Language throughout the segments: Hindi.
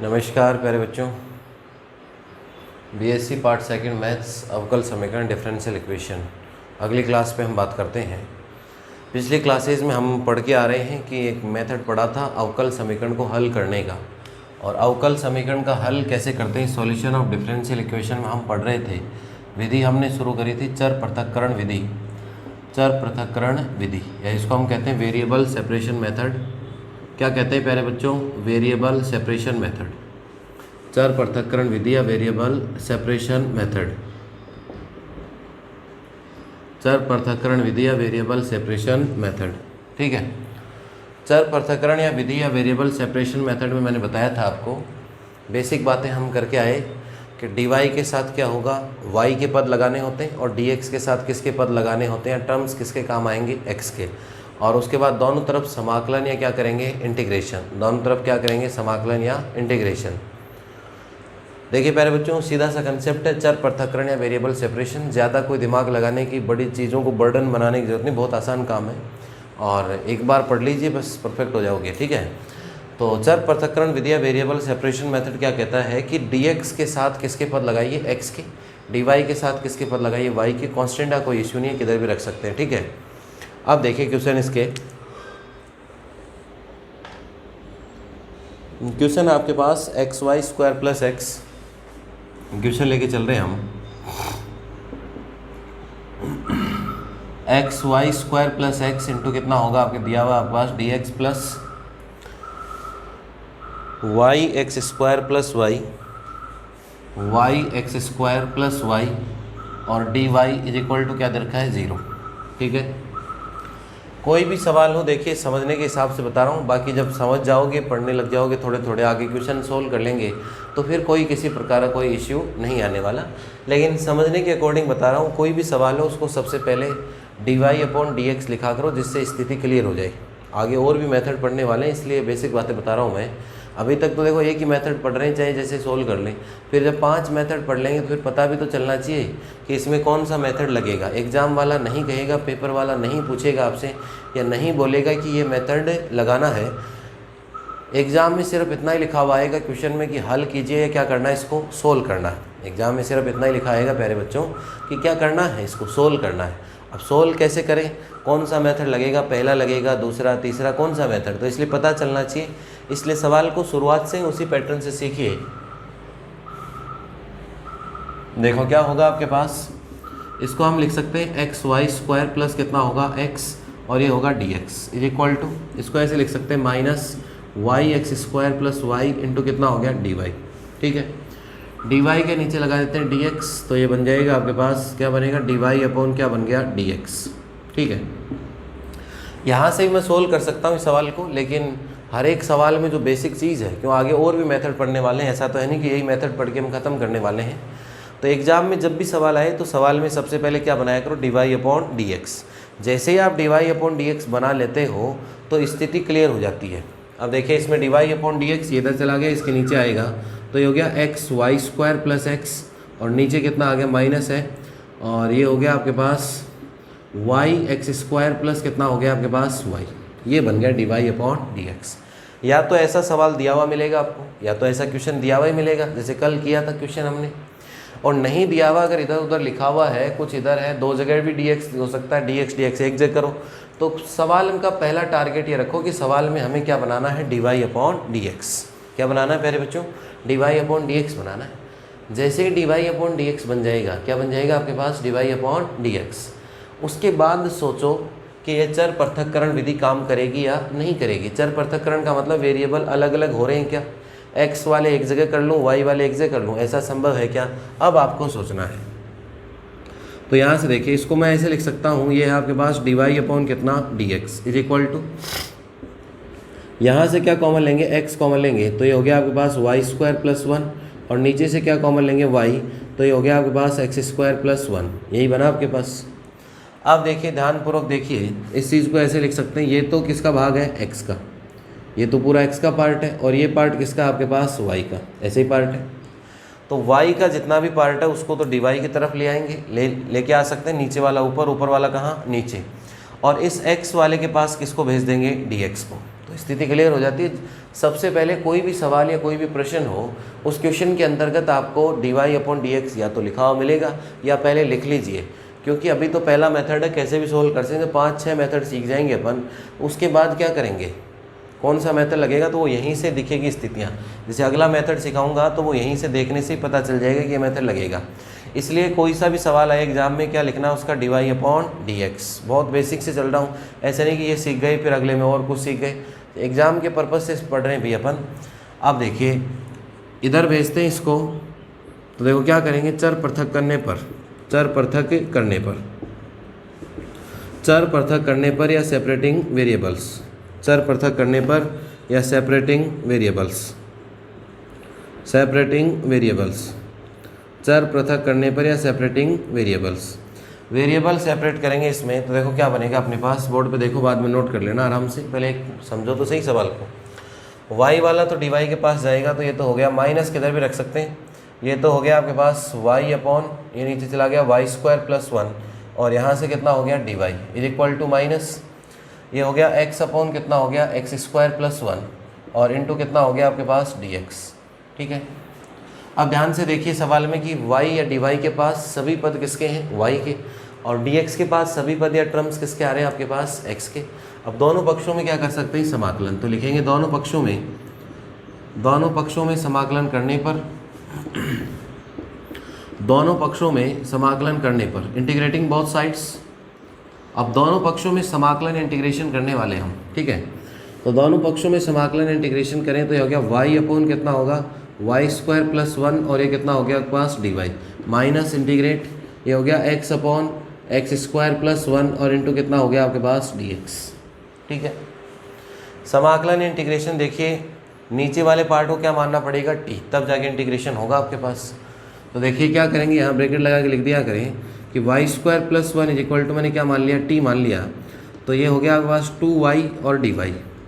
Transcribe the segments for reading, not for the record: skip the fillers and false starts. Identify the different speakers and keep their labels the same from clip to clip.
Speaker 1: नमस्कार प्यारे बच्चों। बीएससी पार्ट सेकंड मैथ्स अवकल समीकरण डिफरेंशियल इक्वेशन अगली क्लास पे हम बात करते हैं। पिछली क्लासेस में हम पढ़ के आ रहे हैं कि एक मेथड पढ़ा था अवकल समीकरण को हल करने का, और अवकल समीकरण का हल कैसे करते हैं सॉल्यूशन ऑफ डिफरेंशियल इक्वेशन में हम पढ़ रहे थे। विधि हमने शुरू करी थी चर पृथक्करण विधि, चर पृथक्करण विधि या इसको हम कहते हैं वेरिएबल सेपरेशन मेथड। क्या कहते हैं प्यारे बच्चों? वेरिएबल सेपरेशन मेथड, चर पृथक्करण विधि या वेरिएबल सेपरेशन मेथड, चर पृथक्करण विधि या वेरिएबल सेपरेशन मेथड। ठीक है, चर पृथक्करण या विधि या वेरिएबल सेपरेशन मेथड में मैंने बताया था आपको बेसिक बातें हम करके आए कि dy के साथ क्या होगा, y के पद लगाने होते हैं, और dx के साथ किसके पद लगाने होते हैं, टर्म्स किसके काम आएंगे, x के। और उसके बाद दोनों तरफ समाकलन या क्या करेंगे, इंटीग्रेशन। दोनों तरफ क्या करेंगे, समाकलन या इंटीग्रेशन। देखिए प्यारे बच्चों, सीधा सा कंसेप्ट है चर पृथक्करण या वेरिएबल सेपरेशन। ज़्यादा कोई दिमाग लगाने की, बड़ी चीज़ों को बर्डन बनाने की जरूरत नहीं, बहुत आसान काम है और एक बार पढ़ लीजिए बस परफेक्ट हो जाओगे। ठीक है, तो चर पृथक्करण विधि या वेरिएबल सेपरेशन मेथड क्या कहता है कि dx के साथ किसके पद लगाइए, x के, dy के साथ किसके पद लगाइए, y के। कांस्टेंट का कोई इश्यू नहीं है, किधर भी रख सकते हैं। ठीक है, अब देखिए क्वेश्चन इसके, क्वेश्चन आपके पास x y square plus x, question लेके चल रहे हैं हम। X y square plus x into कितना होगा आपके दिया हुआ आपके पास d x plus y x square plus y, y x square plus y, और d y is equal to क्या दे रखा है, 0। ठीक है, कोई भी सवाल हो देखिए समझने के हिसाब से बता रहा हूँ, बाकी जब समझ जाओगे, पढ़ने लग जाओगे, थोड़े थोड़े आगे क्वेश्चन सोल्व कर लेंगे तो फिर कोई किसी प्रकार का कोई इश्यू नहीं आने वाला। लेकिन समझने के अकॉर्डिंग बता रहा हूँ, कोई भी सवाल हो उसको सबसे पहले dy/dx लिखा करो जिससे स्थिति क्लियर हो जाए। आगे और भी मेथड पढ़ने वाले हैं इसलिए बेसिक बातें बता रहा हूँ मैं। अभी तक तो देखो एक ही मेथड पढ़ रहे हैं, चाहे जैसे सोल्व कर लें। फिर जब 5 मेथड पढ़ लेंगे तो फिर पता भी तो चलना चाहिए कि इसमें कौन सा मेथड लगेगा। एग्ज़ाम वाला नहीं कहेगा, पेपर वाला नहीं पूछेगा आपसे या नहीं बोलेगा कि ये मेथड लगाना है। एग्ज़ाम में सिर्फ इतना ही लिखा हुआ आएगा क्वेश्चन में कि हल कीजिए या क्या करना है, इसको सोल्व करना है। एग्ज़ाम में सिर्फ इतना ही लिखा आएगा प्यारे बच्चों कि क्या करना है, इसको सोल्व करना है। अब सोल्व कैसे करें, कौन सा मेथड लगेगा, पहला लगेगा, दूसरा, तीसरा, कौन सा मेथड, तो इसलिए पता चलना चाहिए। इसलिए सवाल को शुरुआत से उसी पैटर्न से सीखिए। देखो क्या होगा आपके पास, इसको हम लिख सकते हैं एक्स वाई स्क्वायर प्लस कितना होगा एक्स, और ये होगा d x is equal to, इसको ऐसे लिख सकते हैं minus y x square plus y into कितना हो गया डी वाई। ठीक है, डी वाई के नीचे लगा देते हैं डी एक्स, तो ये बन जाएगा आपके पास क्या बनेगा, डी वाई अपॉन क्या बन गया, डी एक्स। ठीक है, यहाँ से भी मैं सोल्व कर सकता हूँ इस सवाल को, लेकिन हर एक सवाल में जो बेसिक चीज़ है, क्यों आगे और भी मेथड पढ़ने वाले हैं, ऐसा तो है नहीं कि यही मेथड पढ़ के हम ख़त्म करने वाले हैं। तो एग्जाम में जब भी सवाल आए तो सवाल में सबसे पहले क्या बनाया करो, dy/dx। जैसे ही आप dy/dx बना लेते हो तो स्थिति क्लियर हो जाती है। अब देखिए इसमें dy/dx ये इधर चला गया, इसके नीचे आएगा तो ये हो गया x y square plus x, और नीचे कितना आ गया, माइनस है, और ये हो गया आपके पास वाई एक्स स्क्वायर प्लस कितना हो गया आपके पास वाई। ये बन गया dy/dx। या तो ऐसा सवाल दिया हुआ मिलेगा आपको, या तो ऐसा क्वेश्चन दिया हुआ ही मिलेगा जैसे कल किया था क्वेश्चन हमने, और नहीं दिया हुआ अगर इधर उधर लिखा हुआ है, कुछ इधर है, 2 जगह भी dx हो सकता है, dx एक जगह करो। तो सवाल का पहला टारगेट ये रखो कि सवाल में हमें क्या बनाना है, dy/dx। क्या बनाना है प्यारे बच्चों, dy/dx बनाना है। जैसे ही dy/dx बन जाएगा, क्या बन जाएगा आपके पास, dy/dx। उसके बाद सोचो कि ये चर पृथक्करण विधि काम करेगी या नहीं करेगी। चर पृथक्करण का मतलब वेरिएबल अलग अलग हो रहे हैं क्या, x वाले एक जगह कर लूँ, y वाले एक जगह कर लूँ, ऐसा संभव है क्या, अब आपको सोचना है। तो यहाँ से देखिए इसको मैं ऐसे लिख सकता हूँ, ये है आपके पास dy/ कितना dx इज इक्वल टू, यहाँ से क्या कॉमन लेंगे, x कॉमन लेंगे तो ये हो गया आपके पास वाई स्क्वायर प्लस 1, और नीचे से क्या कॉमन लेंगे y, तो ये हो गया आपके पास एक्स स्क्वायर प्लस 1। यही बना आपके पास। अब देखिए ध्यानपूर्वक देखिए, इस चीज़ को ऐसे लिख सकते हैं, ये तो किसका भाग है, x का, ये तो पूरा x का पार्ट है, और ये पार्ट किसका आपके पास y का, ऐसे ही पार्ट है। तो y का जितना भी पार्ट है उसको तो dy की तरफ ले आएंगे, लेके आ सकते हैं, नीचे वाला ऊपर, ऊपर वाला कहाँ, नीचे, और इस x वाले के पास किसको भेज देंगे, dx को। तो स्थिति क्लियर हो जाती है। सबसे पहले कोई भी सवाल या कोई भी प्रश्न हो, उस क्वेश्चन के अंतर्गत आपको dy/dx या तो लिखा हुआ मिलेगा या पहले लिख लीजिए, क्योंकि अभी तो पहला मेथड है, कैसे भी सोल्व कर सकते हैं। 5-6 मेथड सीख जाएंगे अपन, उसके बाद क्या करेंगे, कौन सा मेथड लगेगा तो वो यहीं से दिखेगी स्थितियाँ। जैसे अगला मेथड सिखाऊंगा तो वो यहीं से देखने से ही पता चल जाएगा कि ये मेथड लगेगा। इसलिए कोई सा भी सवाल आए एग्जाम में, क्या लिखना है उसका, dy/dx। बहुत बेसिक से चल रहा हूँ, ऐसे नहीं कि ये सीख गए फिर अगले में और कुछ सीख गए। एग्ज़ाम के पर्पज़ से पढ़ रहे हैं भी अपन। अब देखिए इधर भेजते हैं इसको, तो देखो क्या करेंगे, चर पृथक करने पर, चर पृथक करने पर, चर पृथक करने पर या सेपरेटिंग वेरिएबल्स, चर पृथक करने पर या सेपरेटिंग वेरिएबल्स, सेपरेटिंग वेरिएबल्स, चर पृथक करने पर या सेपरेटिंग वेरिएबल्स, वेरिएबल सेपरेट करेंगे इसमें। तो देखो क्या बनेगा अपने पास, बोर्ड पे देखो, बाद में नोट कर लेना आराम से, पहले एक समझो तो सही सवाल को। y वाला तो dy के पास जाएगा, तो ये तो हो गया माइनस, किधर भी रख सकते हैं, ये तो हो गया आपके पास y अपॉन, ये नीचे चला गया y² + 1, और यहाँ से कितना हो गया dy = माइनस, ये हो गया x अपॉन कितना हो गया x² + 1, और इंटू कितना हो गया आपके पास dx। ठीक है, अब ध्यान से देखिए सवाल में कि y या dy के पास सभी पद किसके हैं, y के, और dx के पास सभी पद या टर्म्स किसके आ रहे हैं आपके पास, x के। अब दोनों पक्षों में क्या कर सकते हैं, समाकलन। तो लिखेंगे दोनों पक्षों में समाकलन करने पर, दोनों पक्षों में समाकलन करने पर, इंटीग्रेटिंग बोथ साइड्स। अब दोनों पक्षों में समाकलन इंटीग्रेशन करने वाले हम, ठीक है। तो दोनों पक्षों में समाकलन इंटीग्रेशन करें तो ये हो गया y अपॉन कितना होगा y² + 1, और ये कितना हो गया आपके पास dy, माइनस इंटीग्रेट, ये हो गया x अपॉन x² + 1, और इंटू कितना हो गया आपके पास dx। ठीक है, समाकलन इंटीग्रेशन देखिए, नीचे वाले पार्ट को क्या मानना पड़ेगा, t, तब जाके इंटीग्रेशन होगा आपके पास। तो देखिए क्या करेंगे, यहाँ ब्रैकेट लगा के लिख दिया करें कि y² + 1 = मैंने क्या मान लिया, t मान लिया, तो ये हो गया आपके पास 2y और dy,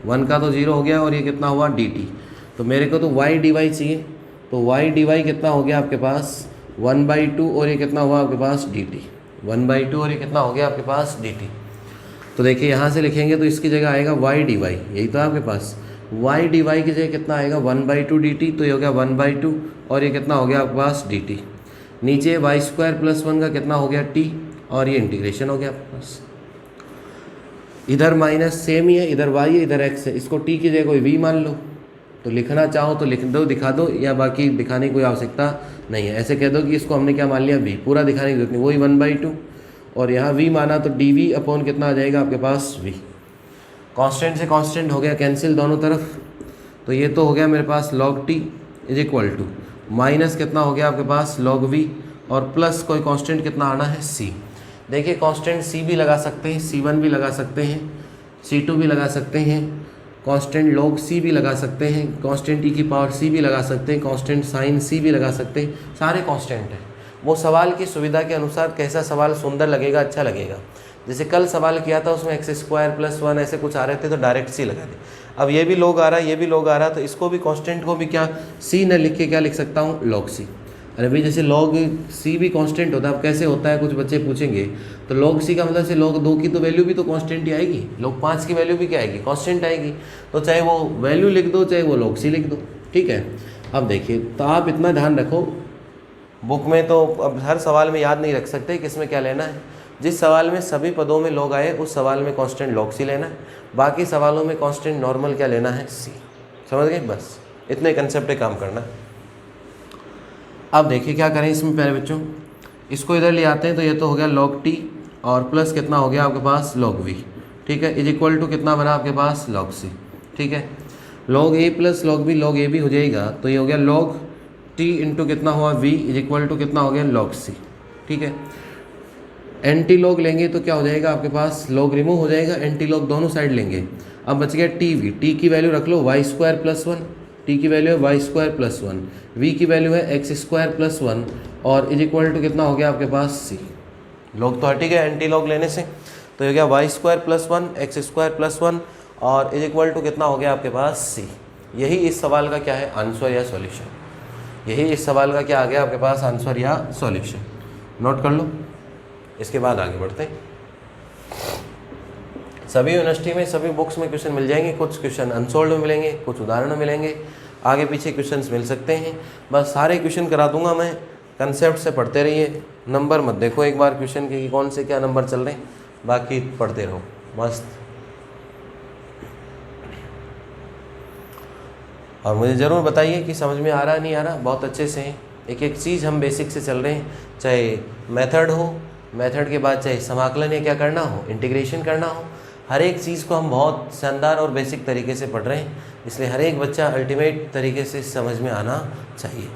Speaker 1: 1 का तो 0 हो गया, और ये कितना हुआ dt। तो मेरे को तो y dy चाहिए, तो y dy कितना हो गया आपके पास 1/2, और ये कितना हुआ आपके पास dt, 1/2, और ये कितना हो गया आपके पास dt। तो देखिए यहाँ से लिखेंगे तो इसकी जगह आएगा y dy, यही तो आपके पास y dy की जगह कितना आएगा 1/2 dt, तो ये हो गया 1/2, और ये कितना हो गया आपके पास dt। नीचे y² + 1 का कितना हो गया t, और ये इंटीग्रेशन हो गया आपके पास। इधर माइनस सेम ही है, इधर y है इधर x है, इसको t की जगह कोई v मान लो, तो लिखना चाहो तो लिख दो, दिखा दो, या बाकी दिखाने की कोई आवश्यकता नहीं है। ऐसे कह दो कि इसको हमने क्या मान लिया v, पूरा दिखाने की जरूरत नहीं, वही 1/2, और यहाँ v माना तो dv अपॉन कितना आ जाएगा आपके पास v। कांस्टेंट से कांस्टेंट हो गया कैंसिल दोनों तरफ, तो ये तो हो गया मेरे पास log t = माइनस कितना हो गया आपके पास log v, और प्लस कोई कांस्टेंट कितना आना है c। देखिए कांस्टेंट c भी लगा सकते हैं, c1 भी लगा सकते हैं, c2 भी लगा सकते हैं, कांस्टेंट log c भी लगा सकते हैं, कांस्टेंट e⁻c भी लगा सकते हैं, कांस्टेंट sin c भी लगा सकते हैं, सारे कांस्टेंट हैं। वो सवाल की सुविधा के अनुसार कैसा सवाल सुंदर लगेगा, अच्छा लगेगा। जैसे कल सवाल किया था उसमें x² + 1 ऐसे कुछ आ रहे थे, तो डायरेक्ट c लगा दे। अब ये भी log आ रहा है, ये भी log आ रहा है, तो इसको भी कांस्टेंट को भी क्या c न लिख के क्या लिख सकता हूँ, log c। अरे भाई जैसे log c भी कांस्टेंट होता है, अब कैसे होता है कुछ बच्चे पूछेंगे, तो log c का मतलब से log 2 की तो वैल्यू भी तो कांस्टेंट ही आएगी, log 5 की वैल्यू भी क्या आएगी, कांस्टेंट आएगी। तो चाहे वो वैल्यू लिख दो, चाहे वो log c लिख दो, ठीक है। अब देखिए, तो आप इतना ध्यान रखो, बुक में तो अब हर सवाल में याद नहीं रख सकते किस में क्या लेना है। जिस सवाल में सभी पदों में log आए उस सवाल में कांस्टेंट log c लेना है, बाकी सवालों में कांस्टेंट नॉर्मल क्या लेना है, c। समझ गए, बस इतने कंसेप्ट पे काम करना है। अब देखिए क्या करें इसमें, पहले बच्चों इसको इधर ले आते हैं, तो ये तो हो गया log t, और प्लस कितना हो गया आपके पास log v, ठीक है, = कितना बना आपके पास log c, ठीक है। log a + log b हो जाएगा, तो ये हो गया log t इंटू कितना हुआ v = कितना हो गया log c, ठीक है। एंटी लॉग लेंगे तो क्या हो जाएगा आपके पास, log रिमूव हो जाएगा, एंटी लॉग दोनों साइड लेंगे। अब बच गया tv, t की वैल्यू रख लो y² + 1, t की वैल्यू है y² + 1, v की वैल्यू है x² + 1, और = कितना हो गया आपके पास c। लॉग तो हट गया एंटी लॉग लेने से, तो ये गया y² + 1 x² + 1, और = कितना हो गया आपके पास c। यही इस सवाल का क्या है, आंसर या सॉल्यूशन। यही इस सवाल का क्या आ गया आपके पास, आंसर या सॉल्यूशन। नोट कर लो, इसके बाद आगे बढ़ते हैं। सभी यूनिवर्सिटी में सभी बुक्स में क्वेश्चन मिल जाएंगे, कुछ क्वेश्चन अनसोल्ड में मिलेंगे, कुछ उदाहरण में मिलेंगे, आगे पीछे क्वेश्चंस मिल सकते हैं। बस सारे क्वेश्चन करा दूंगा मैं, कंसेप्ट से पढ़ते रहिए, नंबर मत देखो एक बार क्वेश्चन के कि कौन से क्या नंबर चल रहे हैं, बाकी पढ़ते रहो मस्त। और मुझे ज़रूर बताइए कि समझ में आ रहा नहीं आ रहा, बहुत अच्छे से एक एक चीज़ हम बेसिक से चल रहे हैं, चाहे मेथड हो, मेथड के बाद चाहे समाकलन या क्या करना हो, इंटीग्रेशन करना हो, हर एक चीज़ को हम बहुत शानदार और बेसिक तरीके से पढ़ रहे हैं, इसलिए हर एक बच्चा अल्टीमेट तरीके से समझ में आना चाहिए।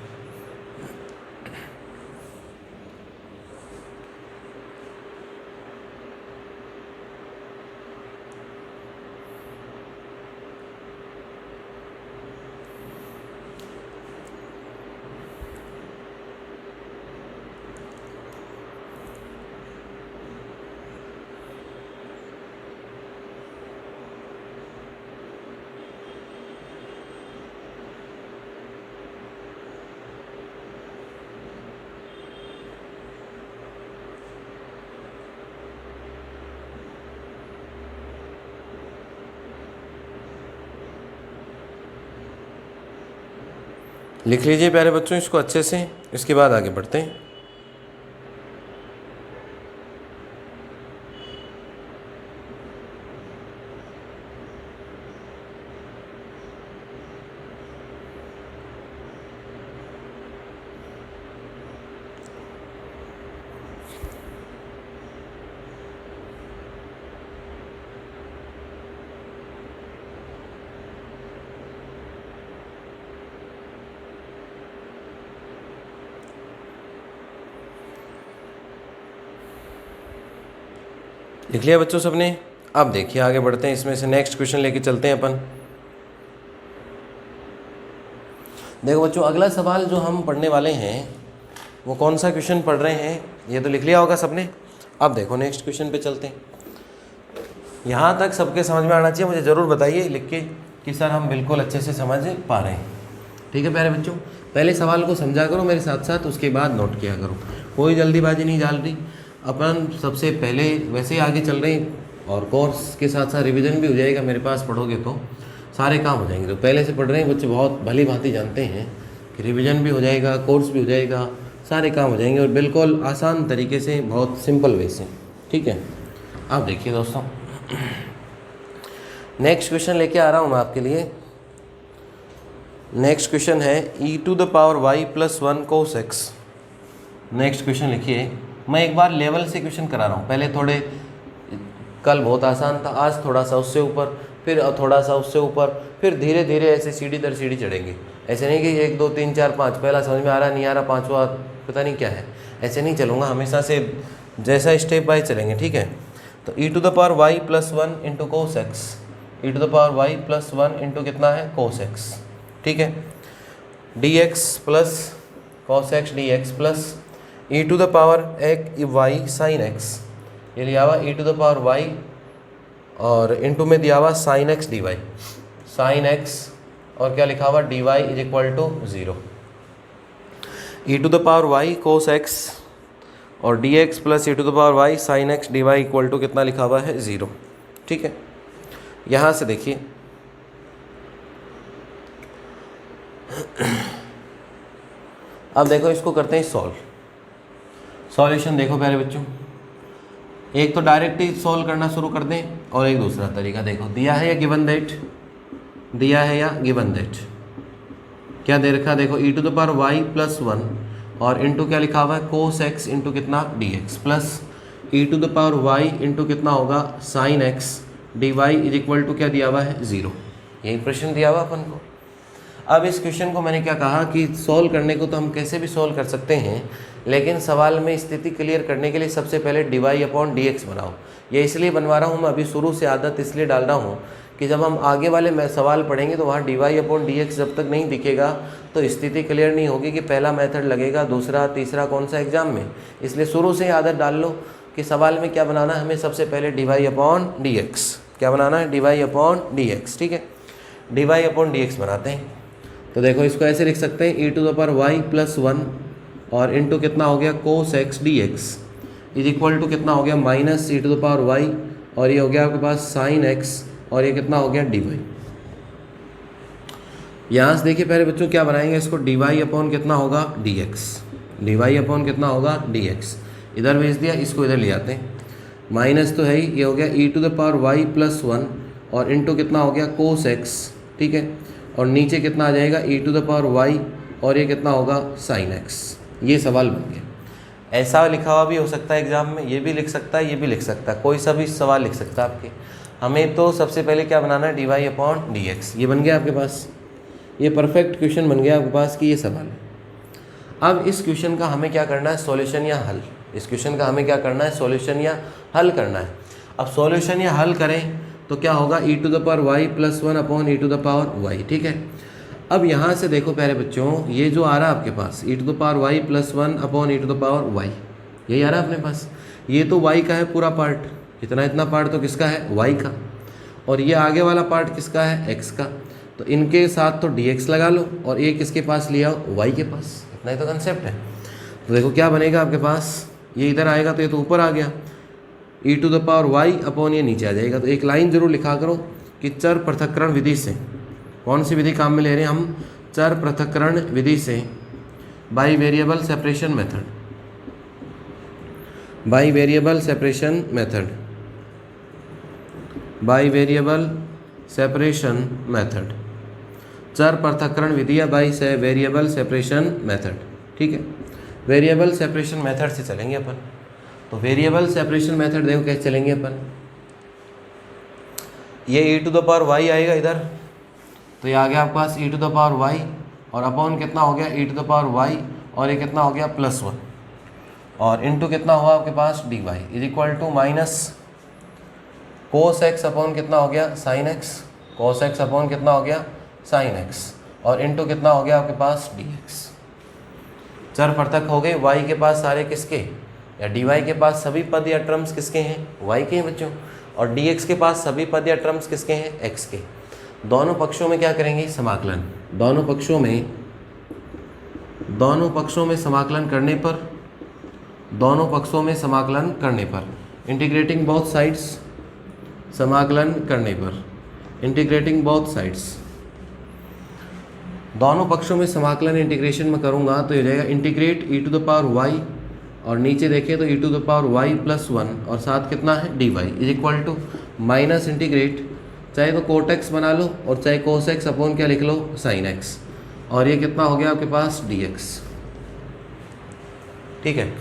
Speaker 1: लिख लीजिए प्यारे बच्चों इसको अच्छे से, इसके बाद आगे बढ़ते हैं। लिख लिया बच्चों सबने? अब देखिए आगे बढ़ते हैं, इसमें से नेक्स्ट क्वेश्चन लेके चलते हैं अपन। देखो बच्चों अगला सवाल जो हम पढ़ने वाले हैं वो कौन सा क्वेश्चन पढ़ रहे हैं ये तो लिख लिया होगा सबने। अब देखो नेक्स्ट क्वेश्चन पे चलते हैं। यहाँ तक सबके समझ में आना चाहिए, मुझे ज़रूर बताइए लिख के कि सर हम बिल्कुल अच्छे से समझ पा रहे हैं। ठीक है प्यारे बच्चों, पहले सवाल को समझा करो मेरे साथ साथ, उसके बाद नोट किया करो, कोई जल्दीबाजी नहीं डाल रही। अपन सबसे पहले वैसे ही आगे चल रहे हैं और कोर्स के साथ साथ रिवीजन भी हो जाएगा, मेरे पास पढ़ोगे तो सारे काम हो जाएंगे। तो पहले से पढ़ रहे हैं बच्चे बहुत भली भांति जानते हैं कि रिवीजन भी हो जाएगा, कोर्स भी हो जाएगा, सारे काम हो जाएंगे और बिल्कुल आसान तरीके से, बहुत सिंपल वे से। ठीक है, आप देखिए दोस्तों नेक्स्ट क्वेश्चन लेके आ रहा हूँ मैं आपके लिए। नेक्स्ट क्वेश्चन है e⁻y+1 cos x। Next question लिखिए, मैं एक बार लेवल से क्वेश्चन करा रहा हूँ, पहले थोड़े कल बहुत आसान था, आज थोड़ा सा उससे ऊपर, फिर थोड़ा सा उससे ऊपर, फिर धीरे धीरे ऐसे सीढ़ी दर सीढ़ी चढ़ेंगे। ऐसे नहीं कि 1 2 3 4 5 पहला समझ में आ रहा नहीं आ रहा, पाँचवा पता नहीं क्या है, ऐसे नहीं चलूँगा, हमेशा से जैसा स्टेप बाय चलेंगे। ठीक है, तो e⁻y+1 × cos x, e⁻y+1 into कितना है cos x। ठीक है, dx plus cos x dx plus e⁻y sin x, ये लिया हुआ e⁻y और इंटू में दिया हुआ sin x dy, sin x और क्या लिखा हुआ dy = 0। e⁻y cos x और dx plus e⁻y sin x dy = कितना लिखा हुआ है 0। ठीक है, यहाँ से देखिए अब देखो इसको करते हैं सॉल्व। सॉल्यूशन देखो प्यारे बच्चों, एक तो डायरेक्ट ही सॉल्व करना शुरू कर दें और एक दूसरा तरीका देखो, दिया है या गिवन दैट, दिया है या गिवन दैट, क्या दे रखा देखो e⁻y+1 और इंटू क्या लिखा हुआ है cos x इंटू कितना dx प्लस e⁻y इंटू कितना होगा sin x dy = क्या दिया हुआ है 0। यही प्रश्न दिया हुआ अपन को। अब इस क्वेश्चन को मैंने क्या कहा कि सॉल्व करने को तो हम कैसे भी सॉल्व कर सकते हैं, लेकिन सवाल में स्थिति क्लियर करने के लिए सबसे पहले dy/dx बनाओ। ये इसलिए बनवा रहा हूँ मैं, अभी शुरू से आदत इसलिए डाल रहा हूँ कि जब हम आगे वाले सवाल पढ़ेंगे तो वहाँ dy/dx जब तक नहीं दिखेगा तो स्थिति क्लियर नहीं होगी कि पहला मेथड लगेगा, दूसरा, तीसरा कौन सा एग्जाम में। इसलिए शुरू से आदत डाल लो कि सवाल में क्या बनाना है हमें, सबसे पहले dy/dx, क्या बनाना है dy/dx। ठीक है, dy/dx बनाते हैं। तो देखो इसको ऐसे लिख सकते हैं e⁻y+1 और इंटू कितना हो गया cos x dx = कितना हो गया -e⁻y और ये हो गया आपके पास साइन एक्स और ये कितना हो गया dy। यहाँ से देखिए पहले बच्चों क्या बनाएंगे इसको, dy अपॉन कितना होगा dx, dy अपॉन कितना होगा dx। इधर भेज दिया, इसको इधर ले आते हैं, माइनस तो है ही, ये हो गया e to the power y plus 1 और इंटू कितना हो गया कोस x, ठीक है, और नीचे कितना आ जाएगा e to the power y और ये कितना होगा साइन x। ये सवाल बन गया। ऐसा लिखा हुआ भी हो सकता है एग्जाम में, ये भी लिख सकता है, ये भी लिख सकता है, कोई सा भी सवाल लिख सकता है आपके। हमें तो सबसे पहले क्या बनाना है, d y upon d x. ये बन गया आपके पास, ये परफेक्ट क्वेश्चन बन गया आपके पास कि ये सवाल है। अब इस क्वेश्चन का हमें क्या करना है, सॉल्यूशन या हल। इस क्वेश्चन का हमें क्या करना है, सॉल्यूशन या हल करना है। अब सॉल्यूशन या हल करें तो क्या होगा, e to the power y plus 1 upon e to the power y, ठीक है। अब यहाँ से देखो प्यारे बच्चों, ये जो आ रहा है आपके पास e to the power y plus 1 upon e to the power y, यही आ रहा है अपने पास। ये तो y का है पूरा पार्ट, इतना पार्ट तो किसका है, y का, और ये आगे वाला पार्ट किसका है, x का। तो इनके साथ तो dx लगा लो और ये किसके पास लिया, y के पास। इतना ही तो कंसेप्ट है। तो देखो क्या बनेगा आपके पास, ये इधर आएगा तो ये तो ऊपर आ गया, e to the power y upon ये नीचे आ जाएगा। तो एक लाइन जरूर लिखा करो कि चर पृथक्करण विधि से, कौन सी विधि काम में ले रहे हैं हम, चर पृथक्करण विधि से, by variable separation method, by variable separation method, by variable separation method, चर पृथक्करण विधि या बाई से वेरिएबल सेपरेशन मेथड, ठीक है। वेरिएबल सेपरेशन मेथड से चलेंगे अपन। तो वेरिएबल सेपरेशन मेथड देखो कैसे चलेंगे अपन, ये e to the power y आएगा इधर, तो ये आ गया आपके पास e to the power y और अपॉन कितना हो गया e to the power y और ये कितना हो गया प्लस 1 और इनटू कितना हुआ आपके पास dy is equal to minus cos x upon कितना हो गया sine x, cos x upon कितना हो गया साइन x और इनटू कितना हो गया आपके पास dx। चर पृथक हो गए, y के पास सारे किसके, या dy के पास सभी पद या टर्म्स किसके हैं, y के हैं बच्चों, और dx के पास सभी पद या टर्म्स किसके हैं, x के। दोनों पक्षों में क्या करेंगे, समाकलन। दोनों पक्षों में समाकलन करने पर, दोनों पक्षों में समाकलन करने पर, इंटीग्रेटिंग बोथ साइड्स, समाकलन करने पर, इंटीग्रेटिंग बोथ साइड्स, दोनों पक्षों में समाकलन इंटीग्रेशन में करूँगा तो ये हो जाएगा integrate e to the power y और नीचे देखें तो e to the power y plus 1 और साथ कितना है dy is equal to minus integrate, चाहे तो कोट x बना लो और चाहे कोस x अपॉन क्या लिख लो साइन x, और ये कितना हो गया आपके पास dx, ठीक है।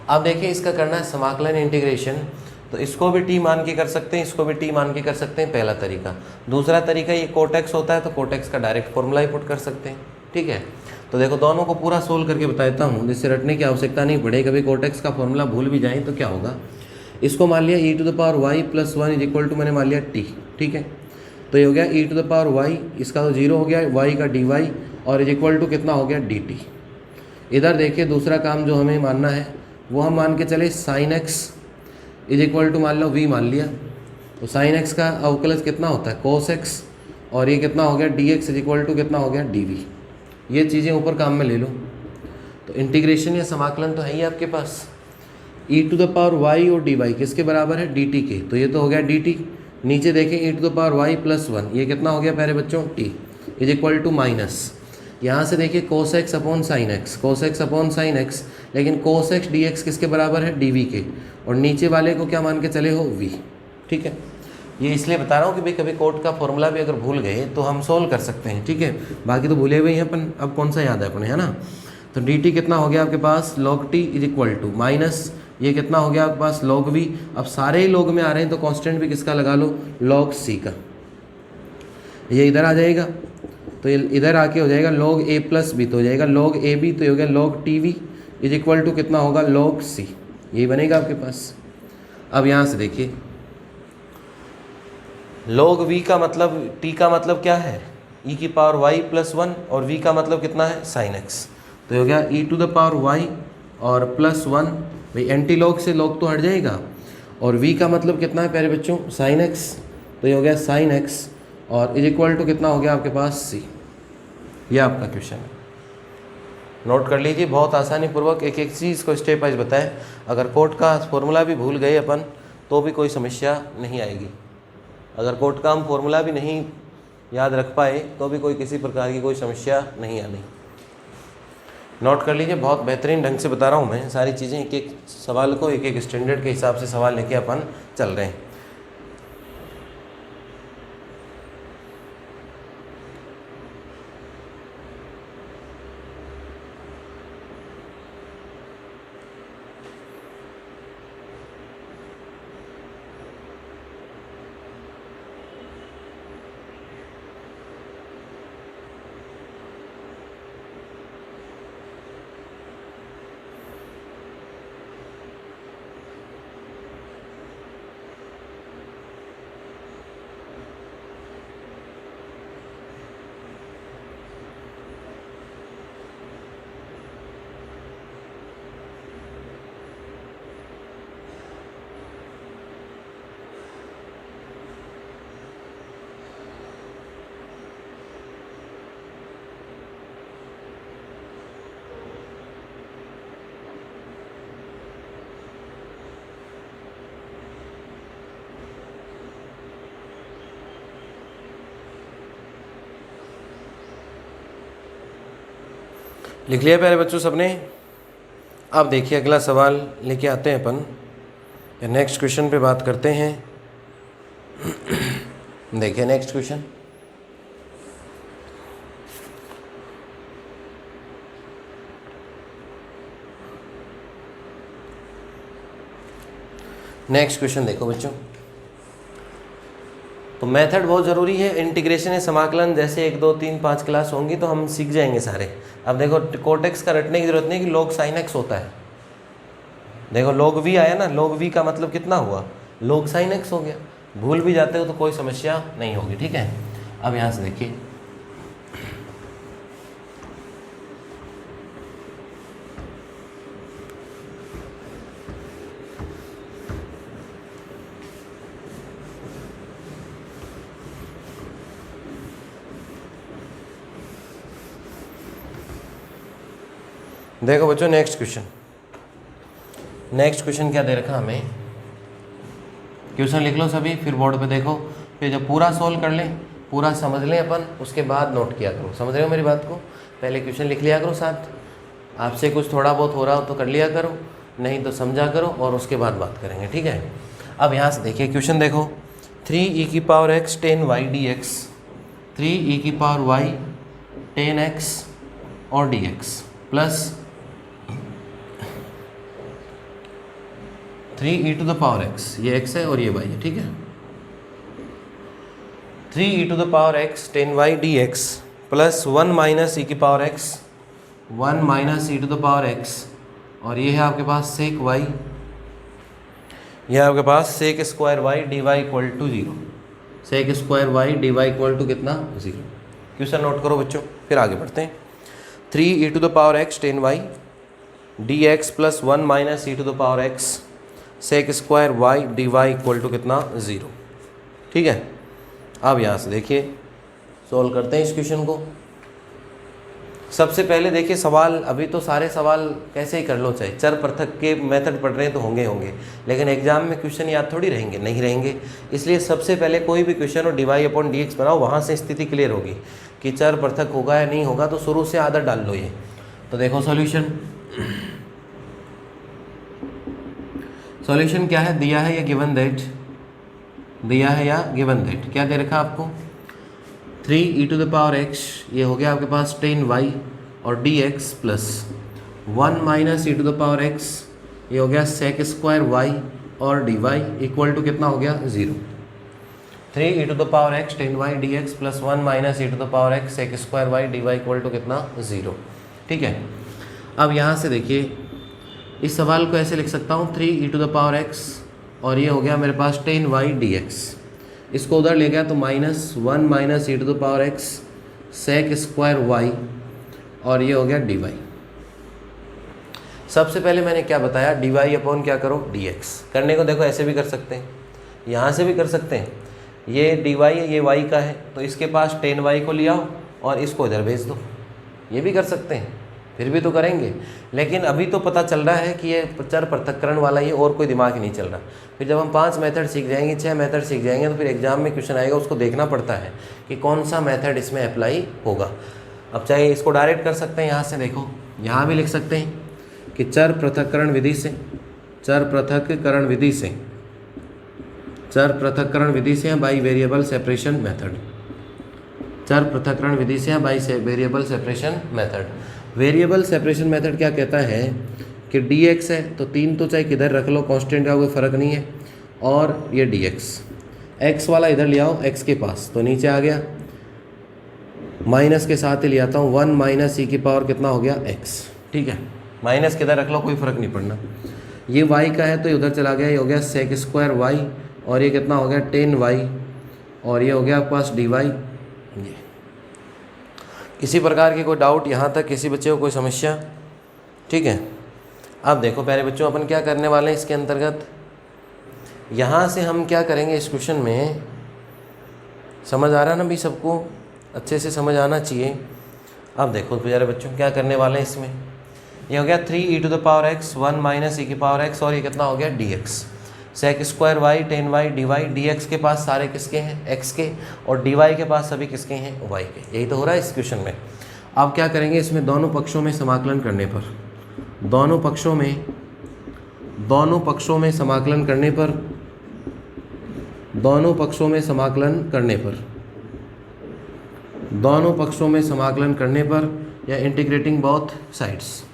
Speaker 1: अब देखिए इसका करना है समाकलन इंटीग्रेशन, तो इसको भी t मान के कर सकते हैं, इसको भी t मान के कर सकते हैं, पहला तरीका। दूसरा तरीका ये कोट x होता है तो कोट x का डायरेक्ट फॉर्मूला ही पुट कर सकते हैं, ठीक है। तो देखो दोनों को पूरा सोल्व करके बता देता हूँ, जिससे रटने की आवश्यकता नहीं पड़े, कभी कोट x का फॉर्मूला भूल भी जाएँ तो क्या होगा। इसको मान लिया e to the power y plus 1 is equal to मैंने मान लिया t, ठीक है। तो ये हो गया e to the power y, इसका तो 0 हो गया, y का dy और इज इक्वल टू कितना हो गया dt। इधर देखिए दूसरा काम जो हमें मानना है वो हम मान के चले sine x is equal to मान लो v मान लिया, तो साइन x का अवकलज कितना होता है कोस x और ये कितना हो गया dx इज इक्वल टू कितना हो गया dv। ये चीज़ें ऊपर काम में ले लो। तो इंटीग्रेशन या समाकलन तो है ही आपके पास, e to the power y और dy किसके बराबर है dt के, तो ये तो हो गया dt। नीचे देखें e to the power y plus 1 ये कितना हो गया प्यारे बच्चों t is equal to minus, यहाँ से देखिए cos x upon sine x, cos x upon sine x, लेकिन कोस x dx किसके बराबर है dv के, और नीचे वाले को क्या मान के चले हो v, ठीक है। ये इसलिए बता रहा हूँ कि भाई कभी कोट का फॉर्मूला भी अगर भूल गए तो हम सोल्व कर सकते हैं, ठीक है। बाकी तो भूले हुए हैं अपन, अब कौन सा याद है अपने, है ना। तो dt कितना हो गया आपके पास log t is equal to minus ये कितना हो गया आपके पास log v। अब सारे ही log में आ रहे हैं तो कांस्टेंट भी किसका लगा लो log c का, ये इधर आ जाएगा तो ये इधर आके हो जाएगा log a प्लस बी, तो हो जाएगा log a b, तो हो गया log tv is equal to कितना होगा log c, यही बनेगा आपके पास। अब यहाँ से देखिए log v का मतलब t का मतलब क्या है e की पावर y प्लस 1 और v का मतलब कितना है sin x, तो हो गया e to the power y और प्लस 1, भाई एंटी लॉग से लॉग तो हट जाएगा, और v का मतलब कितना है प्यारे बच्चों sin x, तो ये हो गया sin x और इज इक्वल टू कितना हो गया आपके पास c। ये आपका क्वेश्चन है, नोट कर लीजिए, बहुत आसानी पूर्वक एक एक चीज़ को स्टेप वाइज बताएं। अगर कोट का फॉर्मूला भी भूल गए अपन तो भी कोई समस्या नहीं आएगी। अगर कोट का हम फॉर्मूला भी नहीं याद रख पाए तो भी कोई किसी प्रकार की कोई समस्या नहीं आनी। नोट कर लीजिए, बहुत बेहतरीन ढंग से बता रहा हूँ मैं सारी चीज़ें, एक एक सवाल को एक एक स्टैंडर्ड के हिसाब से सवाल लेके अपन चल रहे हैं। लिख लिया प्यारे बच्चों सबने? अब देखिए अगला सवाल लेके आते हैं अपन, या नेक्स्ट क्वेश्चन पे बात करते हैं। देखिए नेक्स्ट क्वेश्चन, नेक्स्ट क्वेश्चन देखो बच्चों। तो मेथड बहुत ज़रूरी है, इंटीग्रेशन है, समाकलन जैसे 1 2 3 5 क्लास होंगी तो हम सीख जाएंगे सारे। अब देखो कोटेक्स का रटने की जरूरत नहीं कि log sin x होता है। देखो log v आया ना, log v का मतलब कितना हुआ, log sin x हो गया। भूल भी जाते हो तो कोई समस्या नहीं होगी, ठीक है। अब यहाँ से देखिए, देखो बच्चों नेक्स्ट क्वेश्चन क्या दे रखा हमें। क्वेश्चन लिख लो सभी, फिर बोर्ड पे देखो, फिर जब पूरा सोल्व कर लें, पूरा समझ लें अपन, उसके बाद नोट किया करो। समझ रहे हो मेरी बात को? पहले क्वेश्चन लिख लिया करो साथ, आपसे कुछ थोड़ा बहुत हो रहा हो तो कर लिया करो, नहीं तो समझा करो और उसके बाद बात करेंगे, ठीक है। अब यहाँ से देखिए क्वेश्चन देखो, 3e⁻x tan y dx, 3e⁻y tan x और dx प्लस 3e⁻x, ये x है और ये y है, ठीक है। 3e⁻x tan y dx plus 1 minus e⁻x, 1 minus e⁻x, और ये है आपके पास sec y, ये है आपके पास sec square y dy equal to 0, sec square y dy equal to कितना, 0। क्वेश्चन नोट करो बच्चों, फिर आगे बढ़ते हैं। 3e⁻x tan y dx plus 1 minus e⁻x sec square y dy equal to कितना, 0, ठीक है। अब यहाँ से देखिए सॉल्व करते हैं इस क्वेश्चन को। सबसे पहले देखिए सवाल, अभी तो सारे सवाल कैसे ही कर लो, चाहे चर पृथक के मेथड पढ़ रहे हैं तो होंगे, लेकिन एग्जाम में क्वेश्चन याद थोड़ी रहेंगे, नहीं रहेंगे। इसलिए सबसे पहले कोई भी क्वेश्चन हो dy/dx बनाओ, वहाँ से स्थिति क्लियर होगी कि चर पृथक होगा या नहीं होगा, तो शुरू से आदत डाल लो ये। तो देखो सॉल्यूशन क्या है, दिया है या गिवन दैट, दिया है या गिवन दैट, क्या दे रखा आपको, 3e⁻x, ये हो गया आपके पास tan y और dx प्लस 1 माइनस e⁻x, ये हो गया sec स्क्वायर y और dy इक्वल टू कितना हो गया, 0। 3e⁻x tan y dx plus 1 minus e⁻x sec square y dy equal to कितना, 0, ठीक है। अब यहाँ से देखिए इस सवाल को ऐसे लिख सकता हूँ, 3e⁻x और ये हो गया मेरे पास tan y dx, इसको उधर ले गया तो -1 minus e⁻x sec square y और ये हो गया dy। सबसे पहले मैंने क्या बताया, dy अपॉन क्या करो, dx। करने को देखो ऐसे भी कर सकते हैं, यहाँ से भी कर सकते हैं, ये dy है, ये y का है, तो इसके पास tan y को ले आओ और इसको इधर भेज दो, ये भी कर सकते हैं, फिर भी तो करेंगे, लेकिन अभी तो पता चल रहा है कि ये चर पृथक्करण वाला ही, और कोई दिमाग ही नहीं चल रहा। फिर जब हम 5 मेथड सीख जाएंगे, 6 मेथड सीख जाएंगे, तो फिर एग्जाम में क्वेश्चन आएगा, उसको देखना पड़ता है कि कौन सा मेथड इसमें अप्लाई होगा। अब चाहे इसको डायरेक्ट कर सकते हैं, यहाँ से देखो, यहाँ भी लिख सकते हैं कि चर पृथक्करण विधि से, चर पृथक्करण विधि से, चर पृथक्करण विधि से बाई वेरिएबल सेपरेशन मेथड, चर पृथक्करण विधि से by variable separation method. Variable separation method क्या कहता है कि dx है तो 3 तो चाहे किधर रख लो, कांस्टेंट का कोई फ़र्क नहीं है, और ये dx, x वाला इधर ले आओ x के पास, तो नीचे आ गया, माइनस के साथ ही ले आता हूँ 1 माइनस ई की पावर कितना हो गया x, ठीक है, माइनस किधर रख लो कोई फ़र्क नहीं पड़ना। ये y का है तो ये उधर चला गया, ये हो गया सेक स्क्वायर y, और ये कितना हो गया 10y, और ये हो गया आपके पास dy। ये किसी प्रकार की कोई डाउट यहाँ तक, किसी बच्चे को कोई समस्या? ठीक है, अब देखो प्यारे बच्चों, अपन क्या करने वाले हैं इसके अंतर्गत, यहाँ से हम क्या करेंगे इस क्वेश्चन में, समझ आ रहा है ना भी, सबको अच्छे से समझ आना चाहिए। अब देखो प्यारे बच्चों क्या करने वाले हैं इसमें, ये हो गया 3e to the power x 1 minus e की पावर x, और ये कितना हो गया dx, sec square y 10y dy, dx के पास सारे किसके हैं x के, और dy के पास सभी किसके हैं y के। यही तो हो रहा है इस क्वेश्चन में। अब क्या करेंगे इसमें, दोनों पक्षों में समाकलन करने पर, दोनों पक्षों में समाकलन करने पर, दोनों पक्षों में समाकलन करने पर, दोनों पक्षों में समाकलन करने पर, या इंटीग्रेटिंग बोथ साइड्स।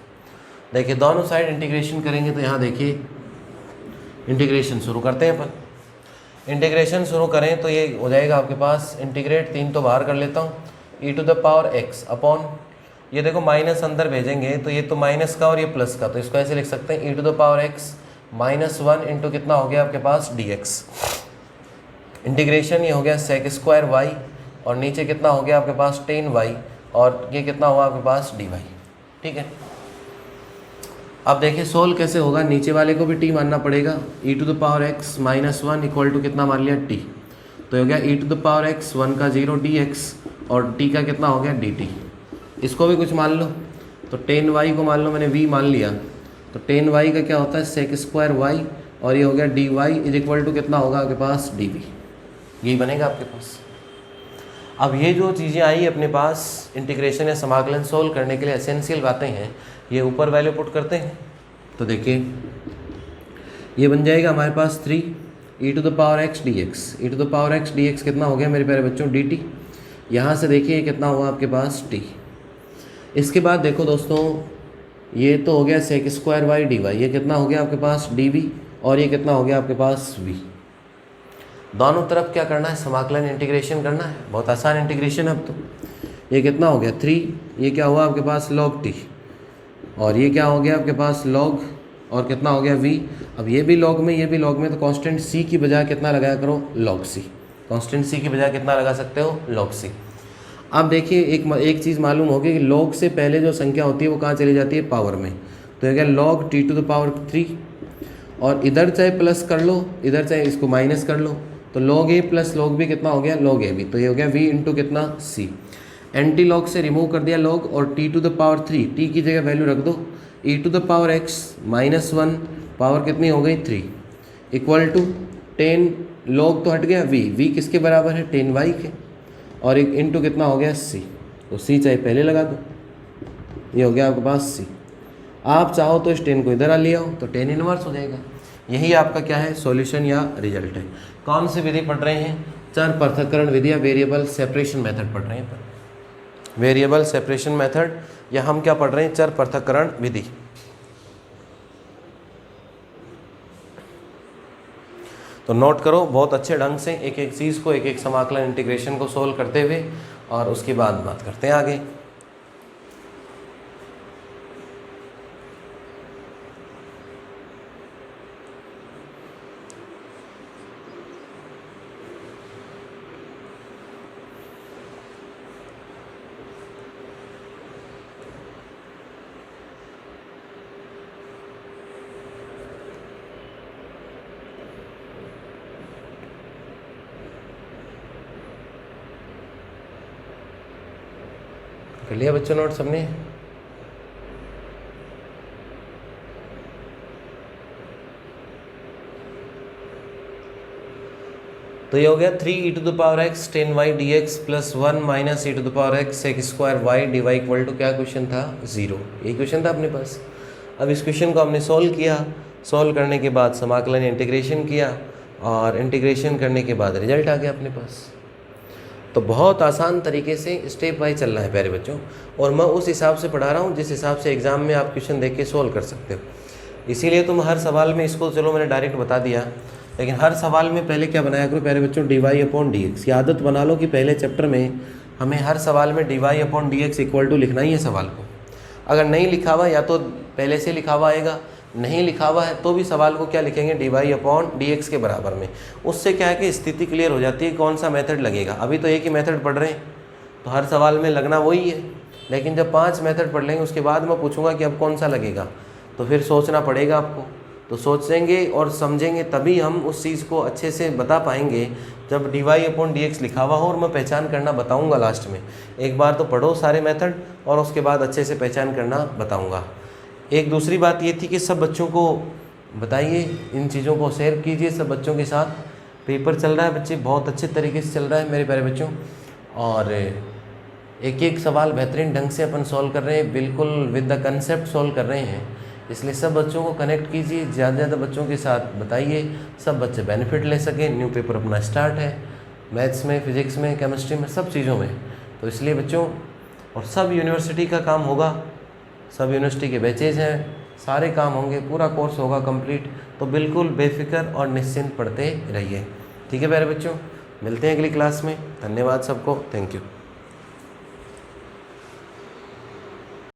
Speaker 1: देखिए दोनों साइड इंटीग्रेशन करेंगे तो यहाँ देखिए इंटीग्रेशन शुरू करते हैं अपन। इंटीग्रेशन शुरू करें तो ये हो जाएगा आपके पास, इंटीग्रेट 3 तो बाहर कर लेता हूँ, e to the power x upon, ये देखो माइनस अंदर भेजेंगे तो ये तो माइनस का और ये प्लस का, तो इसको ऐसे लिख सकते हैं e to the power x minus 1 into कितना हो गया आपके पास dx। इंटीग्रेशन ये हो गया सेक स्क्वायर y, और नीचे कितना हो गया आपके पास 10y, और ये कितना हुआ आपके पास dy। ठीक है, अब देखिए सोल्व कैसे होगा, नीचे वाले को भी t मानना पड़ेगा, e to the power x minus 1 equal to कितना मान लिया t, तो हो गया e to the power x 1 का 0 dx, और t का कितना हो गया dt। इसको भी कुछ मान लो, तो 10y को मान लो, मैंने v मान लिया, तो 10y का क्या होता है सेक स्क्वायर y, और ये हो गया dy इज इक्वल टू कितना होगा आपके पास dv। यही बनेगा आपके पास। अब ये जो चीज़ें आई अपने पास इंटीग्रेशन या समाकलन सोल्व करने के लिए एसेंशियल बातें हैं, ये ऊपर वैल्यू पुट करते हैं, तो देखिए ये बन जाएगा हमारे पास 3 e to the power x dx, e to the power x dx कितना हो गया मेरे प्यारे बच्चों dt। यहाँ से देखिए कितना हुआ आपके पास t। इसके बाद देखो दोस्तों, ये तो हो गया सेक स्क्वायर y dy, ये कितना हो गया आपके पास dv, और ये कितना हो गया आपके पास v। दोनों तरफ क्या करना है, समाकलन इंटीग्रेशन करना है, बहुत आसान इंटीग्रेशन है। अब तो ये कितना हो गया 3, ये क्या हुआ आपके पास log t, और ये क्या हो गया आपके पास log, और कितना हो गया v। अब ये भी log में, ये भी log में, तो कांस्टेंट c की बजाय कितना लगाया करो log c, कांस्टेंट c की बजाय कितना लगा सकते हो log c। अब देखिए एक चीज़ मालूम होगी कि log से पहले जो संख्या होती है वो कहाँ चली जाती है, पावर में, तो ये क्या log t to the power 3, और इधर चाहे प्लस कर लो, इधर चाहे इसको माइनस कर लो, तो log a plus log b कितना हो गया log a b, तो ये हो गया v इंटू कितना c। एंटी लॉग से रिमूव कर दिया log, और t to the power 3, t की जगह वैल्यू रख दो, e to the power x minus 1 power कितनी हो गई 3 इक्वल टू 10 log तो हट गया v किसके बराबर है 10y के, और एक इंटू कितना हो गया c, तो c चाहे पहले लगा दो, ये हो गया आपके पास c। आप चाहो तो इस 10 को इधर आ ले आओ तो 10 इनवर्स हो जाएगा। यही आपका क्या है सॉल्यूशन या रिजल्ट है। कौन सी विधि पढ़ रहे हैं, चर पृथक्करण विधि या वेरिएबल सेपरेशन मेथड पढ़ रहे हैं, वेरिएबल सेपरेशन मेथड, या हम क्या पढ़ रहे हैं चर पृथक्करण विधि। तो नोट करो बहुत अच्छे ढंग से एक एक चीज़ को, एक एक समाकलन इंटीग्रेशन को सोल्व करते हुए, और उसके बाद बात करते हैं आगे। कर लिया बच्चों नोट सबने? तो ये हो गया 3e⁻x 10y dx plus 1 minus e⁻x x² y dy equal to क्या क्वेश्चन था 0। यही क्वेश्चन था अपने पास। अब इस क्वेश्चन को हमने सॉल्व किया, सॉल्व करने के बाद समाकलन इंटीग्रेशन किया और इंटीग्रेशन करने के बाद रिजल्ट आ गया अपने पास। तो बहुत आसान तरीके से स्टेप वाइज चलना है प्यारे बच्चों, और मैं उस हिसाब से पढ़ा रहा हूँ जिस हिसाब से एग्ज़ाम में आप क्वेश्चन देख के सॉल्व कर सकते हो। इसीलिए तुम हर सवाल में इसको, चलो मैंने डायरेक्ट बता दिया, लेकिन हर सवाल में पहले क्या बनाया करो प्यारे बच्चों, dy/dx। ये आदत बना लो कि पहले चैप्टर में हमें हर सवाल में dy/dx इक्वल टू लिखना ही है सवाल को। अगर नहीं लिखा हुआ या तो पहले से लिखा हुआ आएगा, नहीं लिखा हुआ है तो भी सवाल को क्या लिखेंगे dy/dx के बराबर में। उससे क्या है कि स्थिति क्लियर हो जाती है कौन सा मेथड लगेगा। अभी तो एक ही मेथड पढ़ रहे हैं तो हर सवाल में लगना वही है, लेकिन जब 5 मेथड पढ़ लेंगे उसके बाद मैं पूछूंगा कि अब कौन सा लगेगा, तो फिर सोचना पड़ेगा आपको। तो सोचेंगे और समझेंगे तभी हम उस चीज़ को अच्छे से बता पाएंगे जब dy/dx लिखा हुआ हो और मैं पहचान करना बताऊंगा लास्ट में। एक बार तो पढ़ो सारे मेथड और उसके बाद अच्छे से पहचान करना बताऊंगा। एक दूसरी बात ये थी कि सब बच्चों को बताइए, इन चीज़ों को शेयर कीजिए सब बच्चों के साथ। पेपर चल रहा है बच्चे, बहुत अच्छे तरीके से चल रहा है मेरे प्यारे बच्चों, और एक एक सवाल बेहतरीन ढंग से अपन सॉल्व कर रहे हैं, बिल्कुल विद द कंसेप्ट सॉल्व कर रहे हैं। इसलिए सब बच्चों को कनेक्ट कीजिए, ज़्यादा से ज़्यादा बच्चों के साथ बताइए, सब बच्चे बेनिफिट ले सकें। न्यू पेपर अपना स्टार्ट है, मैथ्स में, फिजिक्स में, केमिस्ट्री में, सब चीज़ों में। तो इसलिए बच्चों, और सब यूनिवर्सिटी का काम होगा, सब यूनिवर्सिटी के बैचेज हैं, सारे काम होंगे, पूरा कोर्स होगा कंप्लीट। तो बिल्कुल बेफिक्र और निश्चिंत पढ़ते रहिए। ठीक है प्यारे बच्चों, मिलते हैं अगली क्लास में। धन्यवाद सबको, थैंक यू।